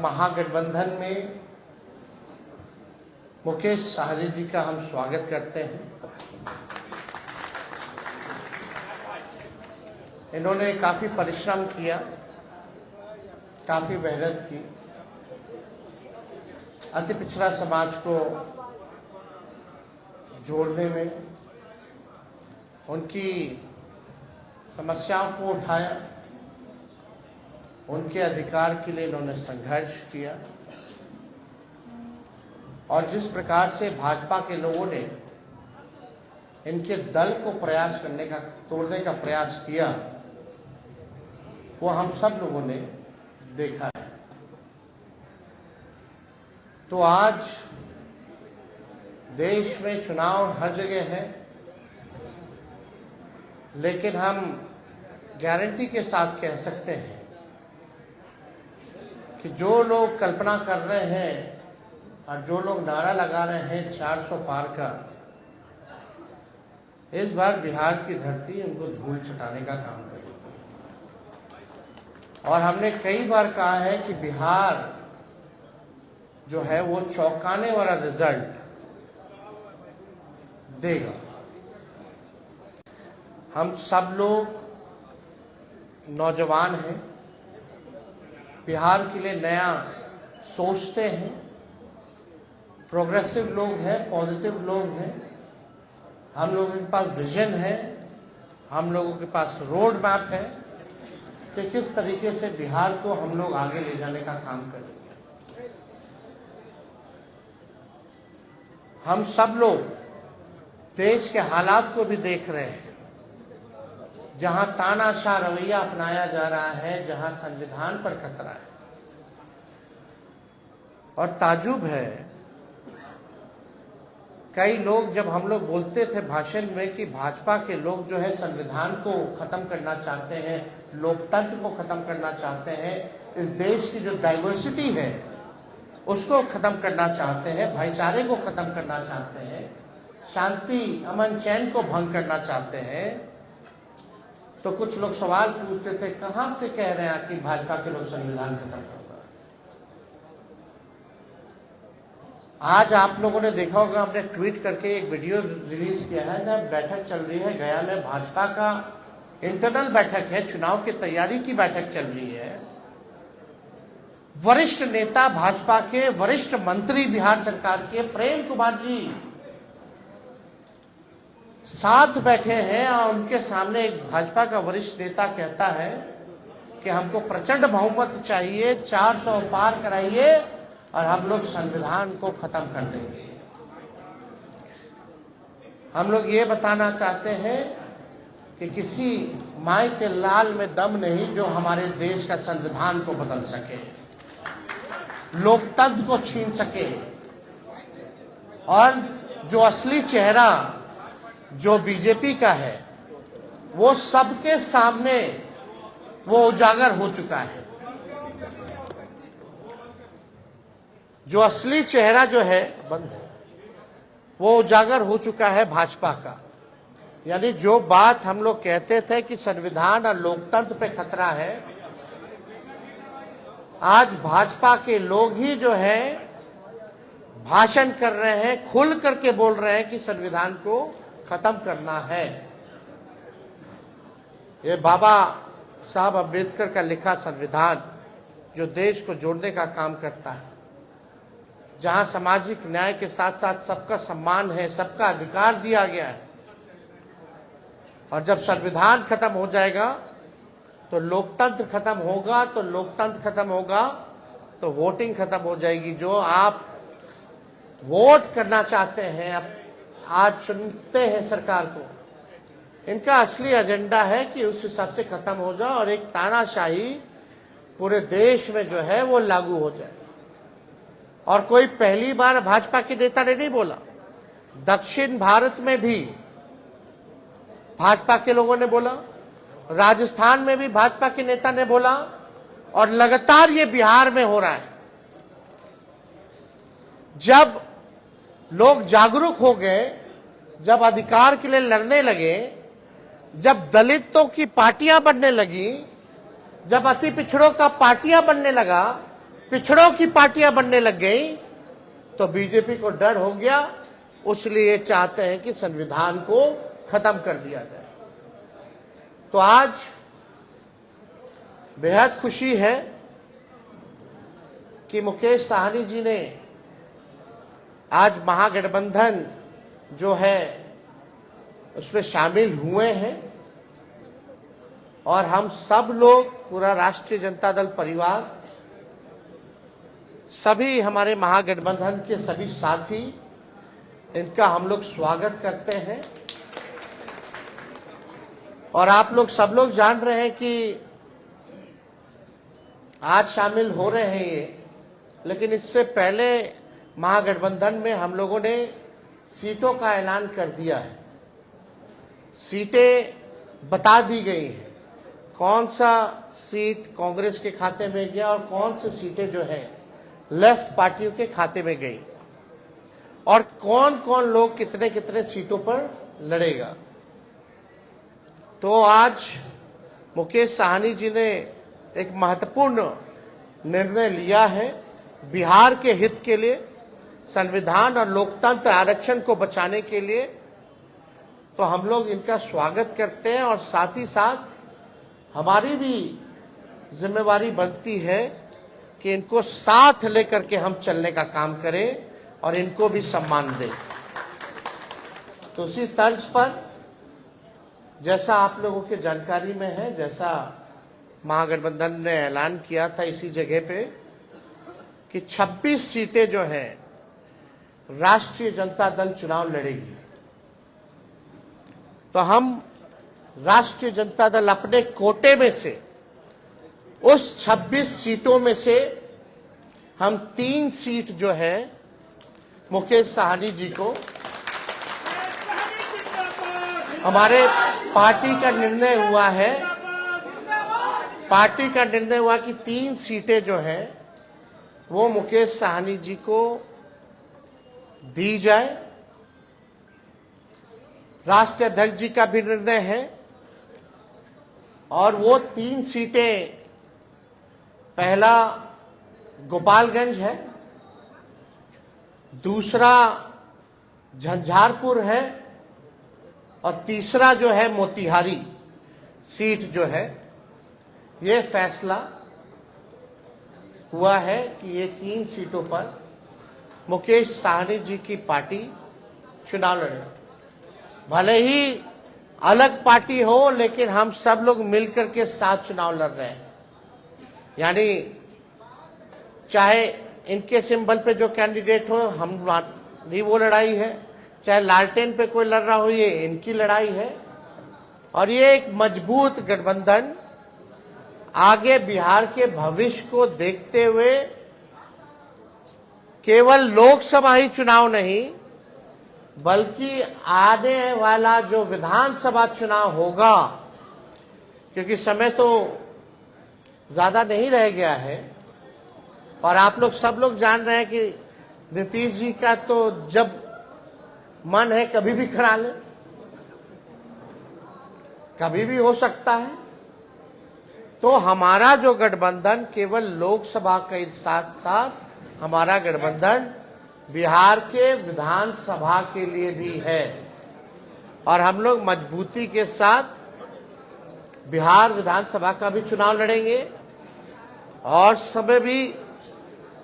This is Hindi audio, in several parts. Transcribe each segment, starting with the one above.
महागठबंधन में मुकेश सहनी जी का हम स्वागत करते हैं। इन्होंने काफ़ी परिश्रम किया, काफ़ी मेहनत की, अति पिछड़ा समाज को जोड़ने में, उनकी समस्याओं को उठाया, उनके अधिकार के लिए इन्होंने संघर्ष किया और जिस प्रकार से भाजपा के लोगों ने इनके दल को तोड़ने का प्रयास किया, वो हम सब लोगों ने देखा है। तो आज देश में चुनाव हर जगह है, लेकिन हम गारंटी के साथ कह सकते हैं कि जो लोग कल्पना कर रहे हैं और जो लोग नारा लगा रहे हैं 400 पार का, इस बार बिहार की धरती उनको धूल चटाने का काम करेगी। और हमने कई बार कहा है कि बिहार जो है वो चौंकाने वाला रिजल्ट देगा। हम सब लोग नौजवान हैं, बिहार के लिए नया सोचते हैं, प्रोग्रेसिव लोग हैं, पॉजिटिव लोग हैं। हम लोगों के पास विजन है, हम लोगों के पास रोड मैप है कि किस तरीके से बिहार को हम लोग आगे ले जाने का काम करेंगे। हम सब लोग देश के हालात को भी देख रहे हैं, जहां तानाशाह रवैया अपनाया जा रहा है, जहां संविधान पर खतरा है। और ताजुब है, कई लोग, जब हम लोग बोलते थे भाषण में कि भाजपा के लोग जो है संविधान को खत्म करना चाहते हैं, लोकतंत्र को खत्म करना चाहते हैं, इस देश की जो डाइवर्सिटी है उसको खत्म करना चाहते हैं, भाईचारे को खत्म करना चाहते हैं, शांति अमन चैन को भंग करना चाहते हैं, तो कुछ लोग सवाल पूछते थे, कहां से कह रहे हैं कि भाजपा के लोग संविधान खत्म कर रहे हैं। आज आप लोगों ने देखा होगा, हमने ट्वीट करके एक वीडियो रिलीज किया है, जब बैठक चल रही है गया में, भाजपा का इंटरनल बैठक है, चुनाव की तैयारी की बैठक चल रही है। वरिष्ठ नेता भाजपा के, वरिष्ठ मंत्री बिहार सरकार के प्रेम कुमार जी साथ बैठे हैं और उनके सामने एक भाजपा का वरिष्ठ नेता कहता है कि हमको प्रचंड बहुमत चाहिए, 400 पार कराइए और हम लोग संविधान को खत्म कर देंगे। हम लोग ये बताना चाहते हैं कि किसी माई के लाल में दम नहीं जो हमारे देश का संविधान को बदल सके, लोकतंत्र को छीन सके, और जो असली चेहरा जो बीजेपी का है वो सबके सामने वो उजागर हो चुका है। जो असली चेहरा जो है बंद है, वो उजागर हो चुका है भाजपा का। यानी जो बात हम लोग कहते थे कि संविधान और लोकतंत्र पे खतरा है, आज भाजपा के लोग ही जो है भाषण कर रहे हैं, खुल करके बोल रहे हैं कि संविधान को खत्म करना है। ये बाबा साहब अम्बेडकर का लिखा संविधान जो देश को जोड़ने का काम करता है, जहां सामाजिक न्याय के साथ साथ सबका सम्मान है, सबका अधिकार दिया गया है। और जब संविधान खत्म हो जाएगा तो लोकतंत्र खत्म होगा, तो लोकतंत्र खत्म होगा तो वोटिंग खत्म हो जाएगी। जो आप वोट करना चाहते हैं, अब आज चुनते हैं सरकार को, इनका असली एजेंडा है कि उस हिसाब से खत्म हो जाए और एक तानाशाही पूरे देश में जो है वो लागू हो जाए। और कोई पहली बार भाजपा के नेता ने नहीं बोला, दक्षिण भारत में भी भाजपा के लोगों ने बोला, राजस्थान में भी भाजपा के नेता ने बोला, और लगातार ये बिहार में हो रहा है। जब लोग जागरूक हो गए, जब अधिकार के लिए लड़ने लगे, जब दलितों की पार्टियां बनने लगी, जब अति पिछड़ों का पार्टियां बनने लगा, पिछड़ों की पार्टियां बनने लग गई तो बीजेपी को डर हो गया, इसलिए चाहते हैं कि संविधान को खत्म कर दिया जाए। तो आज बेहद खुशी है कि मुकेश साहनी जी ने आज महागठबंधन जो है उसमें शामिल हुए हैं और हम सब लोग, पूरा राष्ट्रीय जनता दल परिवार, सभी हमारे महागठबंधन के सभी साथी, इनका हम लोग स्वागत करते हैं। और आप लोग सब लोग जान रहे हैं कि आज शामिल हो रहे हैं ये, लेकिन इससे पहले महागठबंधन में हम लोगों ने सीटों का ऐलान कर दिया है। सीटें बता दी गई हैं, कौन सा सीट कांग्रेस के खाते में गया और कौन सी सीटें जो है लेफ्ट पार्टियों के खाते में गई, और कौन कौन लोग कितने कितने सीटों पर लड़ेगा। तो आज मुकेश साहनी जी ने एक महत्वपूर्ण निर्णय लिया है बिहार के हित के लिए, संविधान और लोकतंत्र आरक्षण को बचाने के लिए। तो हम लोग इनका स्वागत करते हैं और साथ ही साथ हमारी भी जिम्मेवारी बनती है कि इनको साथ लेकर के हम चलने का काम करें और इनको भी सम्मान दें। तो उसी तर्ज पर जैसा आप लोगों के जानकारी में है, जैसा महागठबंधन ने ऐलान किया था इसी जगह पे कि 26 सीटें जो हैं राष्ट्रीय जनता दल चुनाव लड़ेगी। तो हम राष्ट्रीय जनता दल अपने कोटे में से उस 26 सीटों में से हम 3 सीट जो है मुकेश साहनी जी को, हमारे पार्टी का निर्णय हुआ कि 3 सीटें जो है वो मुकेश साहनी जी को दी जाए। राष्ट्रीय अध्यक्ष जी का भी निर्णय है और वो 3 सीटें, पहला गोपालगंज है, दूसरा झंझारपुर है और तीसरा जो है मोतिहारी सीट जो है। ये फैसला हुआ है कि ये 3 सीटों पर मुकेश साहनी जी की पार्टी चुनाव लड़े। भले ही अलग पार्टी हो, लेकिन हम सब लोग मिलकर के साथ चुनाव लड़ रहे हैं। यानी चाहे इनके सिंबल पे जो कैंडिडेट हो, हमारी वो लड़ाई है, चाहे लालटेन पे कोई लड़ रहा हो, ये इनकी लड़ाई है। और ये एक मजबूत गठबंधन आगे बिहार के भविष्य को देखते हुए केवल लोकसभा ही चुनाव नहीं, बल्कि आने वाला जो विधानसभा चुनाव होगा, क्योंकि समय तो ज्यादा नहीं रह गया है और आप लोग सब लोग जान रहे हैं कि नीतीश जी का तो जब मन है कभी भी खड़ा ले, कभी भी हो सकता है। तो हमारा जो गठबंधन केवल लोकसभा के साथ साथ हमारा गठबंधन बिहार के विधानसभा के लिए भी है और हम लोग मजबूती के साथ बिहार विधानसभा का भी चुनाव लड़ेंगे। और समय भी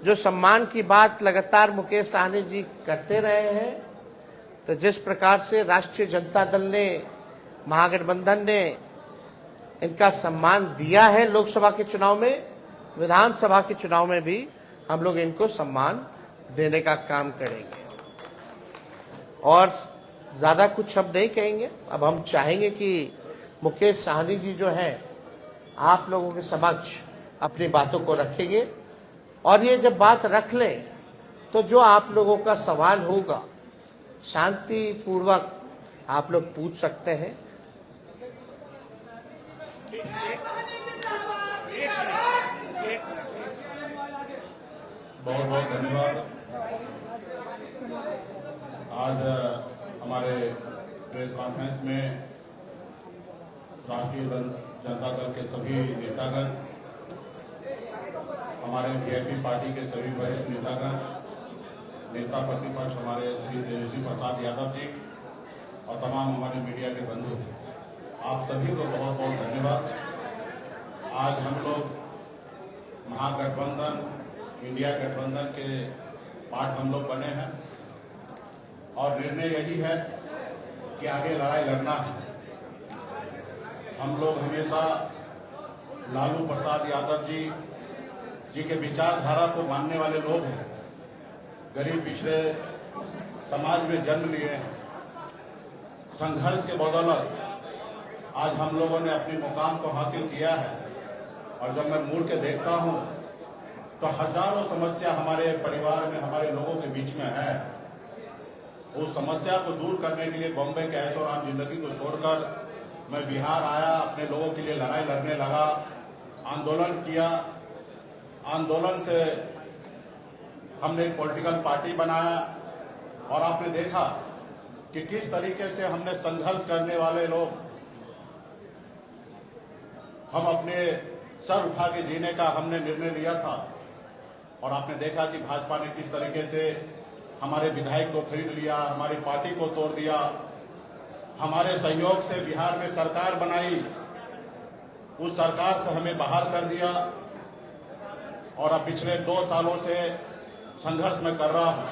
जो सम्मान की बात लगातार मुकेश साहनी जी करते रहे हैं, तो जिस प्रकार से राष्ट्रीय जनता दल ने, महागठबंधन ने इनका सम्मान दिया है लोकसभा के चुनाव में, विधानसभा के चुनाव में भी हम लोग इनको सम्मान देने का काम करेंगे। और ज्यादा कुछ हम नहीं कहेंगे। अब हम चाहेंगे कि मुकेश साहनी जी जो है आप लोगों के समक्ष अपनी बातों को रखेंगे और ये जब बात रख लें तो जो आप लोगों का सवाल होगा शांति पूर्वक आप लोग पूछ सकते हैं। बहुत बहुत धन्यवाद। आज हमारे प्रेस कॉन्फ्रेंस में राष्ट्रीय जनता दल के सभी नेतागण, हमारे वीआईपी पार्टी के सभी वरिष्ठ नेतागण, नेता प्रतिपक्ष हमारे श्री तेजस्वी प्रसाद यादव जी और तमाम हमारे मीडिया के बंधु, आप सभी को बहुत बहुत धन्यवाद। आज हम लोग महागठबंधन, इंडिया गठबंधन के पार्ट हम लोग बने हैं और निर्णय यही है कि आगे लड़ाई लड़ना है। हम लोग हमेशा लालू प्रसाद यादव जी के विचारधारा को मानने वाले लोग हैं। गरीब पिछड़े समाज में जन्म लिए हैं। संघर्ष के बदौलत आज हम लोगों ने अपनी मुकाम को हासिल किया है और जब मैं मुड़ के देखता हूं तो हजारों समस्या हमारे परिवार में, हमारे लोगों के बीच में है। उस समस्या को दूर करने के लिए बॉम्बे के ऐशो आराम जिंदगी को छोड़कर मैं बिहार आया, अपने लोगों के लिए लड़ाई लड़ने लगा, आंदोलन किया। आंदोलन से हमने एक पॉलिटिकल पार्टी बनाया और आपने देखा कि किस तरीके से हमने संघर्ष करने वाले लोग, हम अपने सर उठा के जीने का हमने निर्णय लिया था। और आपने देखा कि भाजपा ने किस तरीके से हमारे विधायक को खरीद लिया, हमारी पार्टी को तोड़ दिया, हमारे सहयोग से बिहार में सरकार बनाई, उस सरकार से हमें बाहर कर दिया। और अब पिछले 2 सालों से संघर्ष में कर रहा हूं,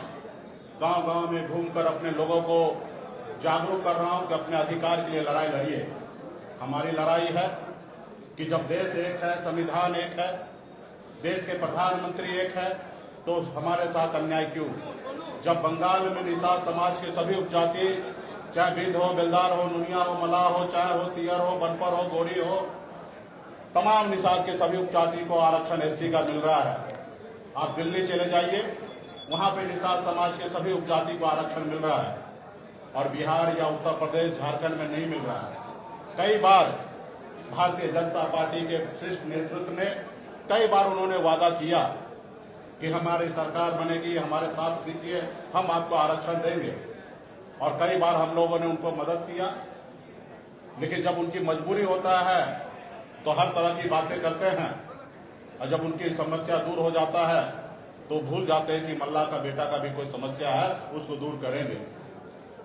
गांव-गांव में घूमकर अपने लोगों को जागरूक कर रहा हूं कि अपने अधिकार के लिए लड़ाई लड़िए। हमारी लड़ाई है कि जब देश एक है, संविधान एक है, देश के प्रधानमंत्री एक है, तो हमारे साथ अन्याय क्यों? जब बंगाल में निषाद समाज के सभी उपजाति, चाहे बिंद हो, बेलदार हो, नुनिया हो, मलाह हो, चाहे हो तियर हो, बनपर हो, गोरी हो, तमाम निषाद के सभी उपजाति को आरक्षण एससी का मिल रहा है। आप दिल्ली चले जाइए, वहां पे निषाद समाज के सभी उपजाति को आरक्षण मिल रहा है और बिहार या उत्तर प्रदेश, झारखंड में नहीं मिल रहा है। कई बार भारतीय जनता पार्टी के शीर्ष नेतृत्व ने कई बार उन्होंने वादा किया कि हमारी सरकार बनेगी, हमारे साथ दीजिए, हम आपको आरक्षण देंगे। और कई बार हम लोगों ने उनको मदद किया, लेकिन जब उनकी मजबूरी होता है तो हर तरह की बातें करते हैं और जब उनकी समस्या दूर हो जाता है तो भूल जाते हैं कि मल्ला का बेटा का भी कोई समस्या है, उसको दूर करेंगे।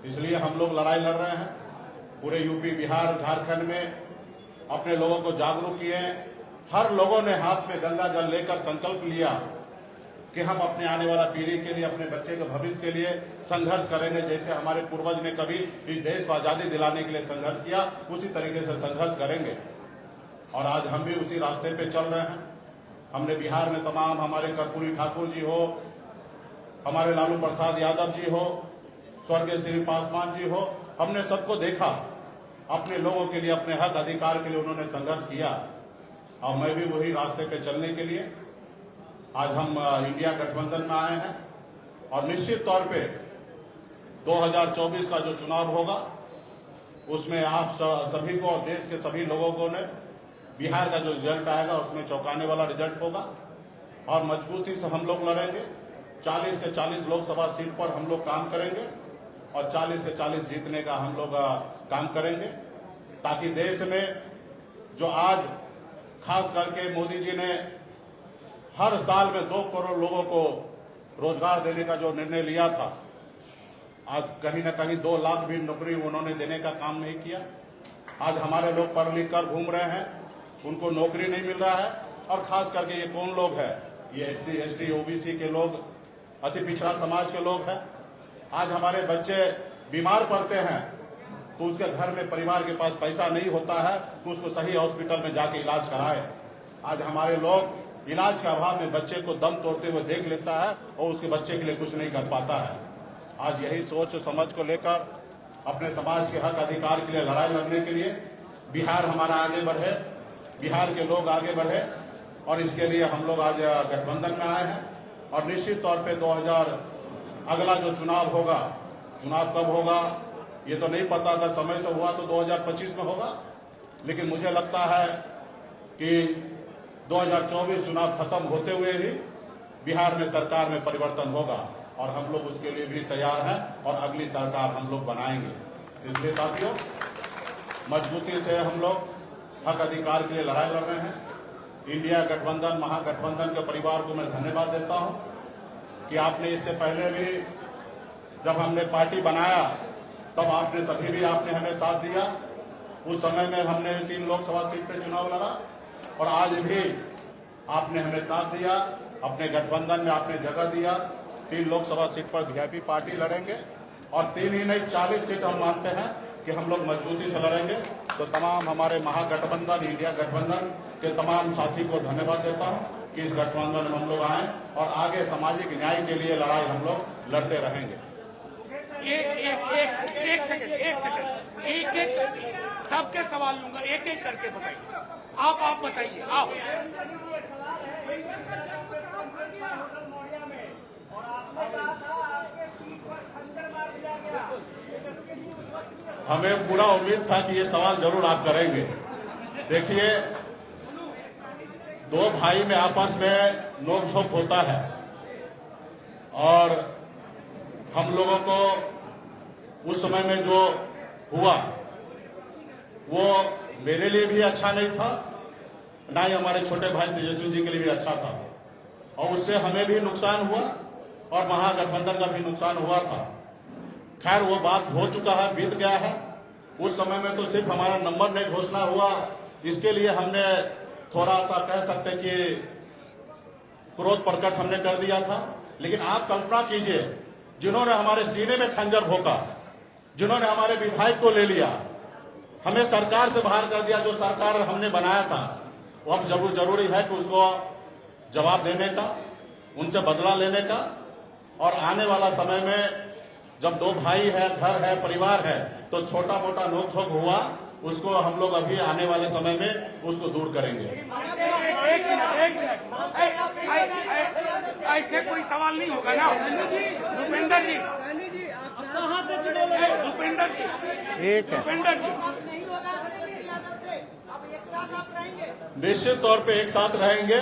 इसलिए हम लोग लड़ाई लड़ रहे हैं। पूरे यूपी, बिहार, झारखंड में अपने लोगों को जागरूक किए। हर लोगों ने हाथ में गंगा जल लेकर संकल्प लिया कि हम अपने आने वाला पीढ़ी के लिए, अपने बच्चे के भविष्य के लिए संघर्ष करेंगे। जैसे हमारे पूर्वज ने कभी इस देश को आजादी दिलाने के लिए संघर्ष किया, उसी तरीके से संघर्ष करेंगे। और आज हम भी उसी रास्ते पे चल रहे हैं। हमने बिहार में तमाम, हमारे कर्पूरी ठाकुर जी हो, हमारे लालू प्रसाद यादव जी हो, स्वर्गीय श्री पासवान जी हो, हमने सबको देखा। अपने लोगों के लिए, अपने हक अधिकार के लिए उन्होंने संघर्ष किया और मैं भी वही रास्ते पे चलने के लिए आज हम इंडिया गठबंधन में आए हैं। और निश्चित तौर पे 2024 का जो चुनाव होगा उसमें आप सभी को, देश के सभी लोगों को ने, बिहार का जो रिजल्ट आएगा उसमें चौंकाने वाला रिजल्ट होगा और मजबूती से हम लोग लड़ेंगे। 40 से 40 लोकसभा सीट पर हम लोग काम करेंगे और 40 से 40 जीतने का हम लोग काम करेंगे, ताकि देश में जो आज खास करके मोदी जी ने हर साल में 2 करोड़ लोगों को रोजगार देने का जो निर्णय लिया था, आज कहीं ना कहीं 2 लाख भी नौकरी उन्होंने देने का काम नहीं किया। आज हमारे लोग पढ़ लिख कर घूम रहे हैं, उनको नौकरी नहीं मिल रहा है। और खास करके ये कौन लोग हैं? ये SC, ST, OBC के लोग, अति पिछड़ा समाज के लोग हैं। आज हमारे बच्चे बीमार पड़ते हैं तो उसके घर में, परिवार के पास पैसा नहीं होता है तो उसको सही हॉस्पिटल में जाके इलाज कराए। आज हमारे लोग इलाज के अभाव में बच्चे को दम तोड़ते हुए देख लेता है और उसके बच्चे के लिए कुछ नहीं कर पाता है। आज यही सोच समझ को लेकर अपने समाज के हक अधिकार के लिए लड़ाई लड़ने के लिए बिहार हमारा आगे बढ़े, बिहार के लोग आगे बढ़े, और इसके लिए हम लोग आज गठबंधन में आए हैं। और निश्चित तौर पे 2000 अगला जो चुनाव होगा, चुनाव कब होगा ये तो नहीं पता, अगर समय से हुआ तो 2025 में होगा, लेकिन मुझे लगता है कि 2024 चुनाव खत्म होते हुए ही बिहार में सरकार में परिवर्तन होगा और हम लोग उसके लिए भी तैयार हैं और अगली सरकार हम लोग बनाएंगे। इसलिए साथियों, मजबूती से हम लोग हक अधिकार के लिए लड़ाई लड़ रहे हैं। इंडिया गठबंधन महागठबंधन के परिवार को मैं धन्यवाद देता हूं कि आपने इससे पहले भी जब हमने पार्टी बनाया तभी भी आपने हमें साथ दिया। उस समय में हमने 3 लोकसभा सीट पे चुनाव लड़ा और आज भी आपने हमें साथ दिया। अपने गठबंधन में आपने जगह दिया। 3 लोकसभा सीट पर वीआईपी पार्टी लड़ेंगे और 3 ही नहीं 40 सीट हम मानते हैं कि हम लोग मजबूती से लड़ेंगे। तो तमाम हमारे महागठबंधन इंडिया गठबंधन के तमाम साथी को धन्यवाद देता हूं कि इस गठबंधन में हम लोग आए और आगे सामाजिक न्याय के लिए लड़ाई हम लोग लड़ते रहेंगे। एक सेकंड एक सबके सवाल लूंगा, एक एक करके बताइए। आप बताइए। आप हमें पूरा उम्मीद था कि ये सवाल जरूर आप करेंगे। देखिए, 2 भाई में आपस में नोक-झोंक होता है और हम लोगों को उस समय में जो हुआ वो मेरे लिए भी अच्छा नहीं था, ना ही हमारे छोटे भाई तेजस्वी जी के लिए भी अच्छा था और उससे हमें भी नुकसान हुआ और महागठबंधन का भी नुकसान हुआ था। खैर वो बात हो चुका है, बीत गया है। उस समय में तो सिर्फ हमारा नंबर नहीं घोषणा हुआ, इसके लिए हमने थोड़ा सा कह सकते कि क्रोध प्रकट हमने कर दिया था। लेकिन आप कल्पना कीजिए, जिन्होंने हमारे सीने में खंजर भोंका, जिन्होंने हमारे विधायक को ले लिया, हमें सरकार से बाहर कर दिया, जो सरकार हमने बनाया था, वो अब जरूरी है कि उसको जवाब देने का, उनसे बदला लेने का। और आने वाला समय में जब 2 भाई है, घर है, परिवार है, तो छोटा मोटा नोक-झोंक हुआ, उसको हम लोग अभी आने वाले समय में उसको दूर करेंगे। एक ऐसे कोई सवाल नहीं होगा ना भूपेंद्र जी? भूपेंद्र जी नहीं होगा तेजस्वी यादव से, अब एक साथ आप रहेंगे? निश्चित तौर पे एक साथ रहेंगे।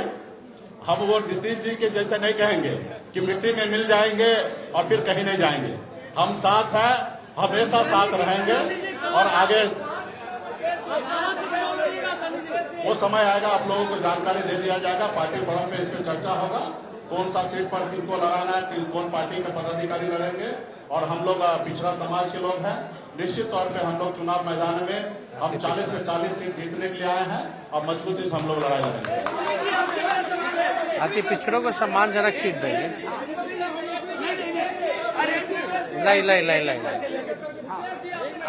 हम वो नीतीश जी के जैसे नहीं कहेंगे कि मिट्टी में मिल जाएंगे और फिर कहीं नहीं जाएंगे। हम साथ हैं, हमेशा साथ रहेंगे और आगे वो समय आएगा, आप लोगों को जानकारी दे दिया जाएगा। पार्टी फोरम पे इस पर चर्चा होगा, कौन सा सीट पर किसको लड़ाना है, कौन पार्टी के पदाधिकारी लड़ेंगे। और हम लोग पिछड़ा समाज के लोग हैं, निश्चित तौर पे हम लोग चुनाव मैदान में हम 40 से 40 सीट जीतने के लिए आए हैं और मजबूती से हम लोग लड़ाई लड़ेंगे। अति पिछड़ों को सम्मानजनक सीट देंगे। लाई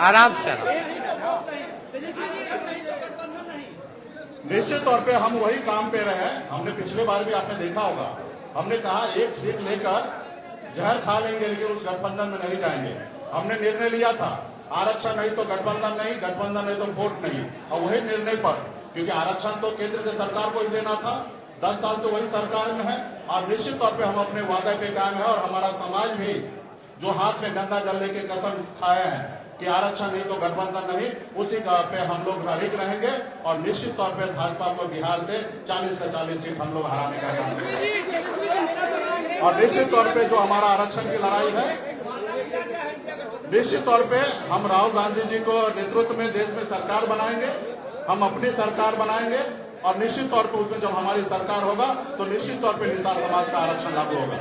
आराम से। निश्चित तौर पे हम वही काम पे रहे। हमने पिछले बार भी आपने देखा होगा, हमने कहा एक सीट लेकर जहर खा लेंगे लेकिन उस गठबंधन में नहीं जाएंगे। हमने निर्णय लिया था, आरक्षण नहीं तो गठबंधन नहीं, गठबंधन नहीं तो वोट नहीं। और वही निर्णय पर, क्योंकि आरक्षण तो केंद्र की सरकार को ही देना था, 10 साल से वही सरकार में है और निश्चित तौर पे हम अपने वादे पे कायम है। और हमारा समाज भी जो हाथ में गंगा जल लेके कसम खाए हैं कि आरक्षण नहीं तो गठबंधन नहीं, उसी पे हम लोग अड़िग रहेंगे और निश्चित तौर पे भाजपा को बिहार से 40 से 40 सीट हम लोग हराने का काम करेंगे। और निश्चित तौर पे जो हमारा आरक्षण की लड़ाई है, निश्चित तौर पे हम राहुल गांधी जी को नेतृत्व में देश में सरकार बनाएंगे, हम अपनी सरकार बनाएंगे और निश्चित तौर पे उसमें जब हमारी सरकार होगा तो निश्चित तौर पे निषाद समाज का आरक्षण लागू होगा।